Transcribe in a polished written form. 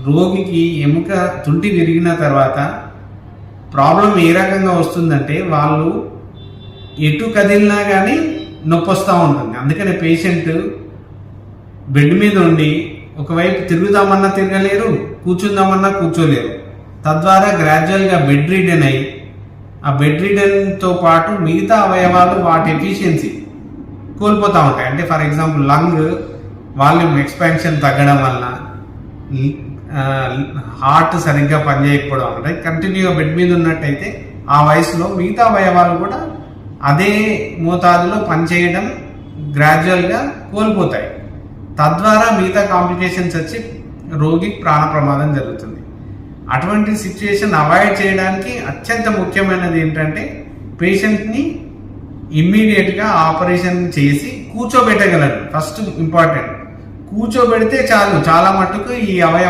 రోగికి ఎముక తుంటి విరిగిన తర్వాత ప్రాబ్లం ఏ రకంగా వస్తుందంటే వాళ్ళు ఎటు కదిలినా కానీ నొప్పి వస్తూ ఉంటుంది. అందుకని పేషెంట్ బెడ్ మీద ఉండి ఒకవైపు తిరుగుదామన్నా తిరగలేరు, కూర్చుందామన్నా కూర్చోలేరు. తద్వారా గ్రాడ్యువల్గా బెడ్ రిడెన్ అయ్యి ఆ బెడ్ రిడెన్తో పాటు మిగతా అవయవాలు వాటి ఎఫిషియన్సీ కోల్పోతూ ఉంటాయి. అంటే for example lung volume expansion తగ్గడం వలన, హార్ట్ సరిగ్గా పనిచేయకపోవడం అంటే కంటిన్యూగా బెడ్ మీద ఉన్నట్టయితే ఆ వయసులో మిగతా అవయవాలు కూడా అదే మోతాదులో పనిచేయడం గ్రాడ్యువల్గా కోల్పోతాయి. తద్వారా మిగతా కాంప్లికేషన్స్ వచ్చి రోగికి ప్రాణ ప్రమాదం జరుగుతుంది. అటువంటి సిచ్యుయేషన్ అవాయిడ్ చేయడానికి అత్యంత ముఖ్యమైనది ఏంటంటే పేషెంట్ని ఇమ్మీడియట్గా ఆపరేషన్ చేసి కూర్చోబెట్టగలరు. ఫస్ట్ ఇంపార్టెంట్, కూర్చోబెడితే చాలు, చాలా మట్టుకు ఈ అవయవ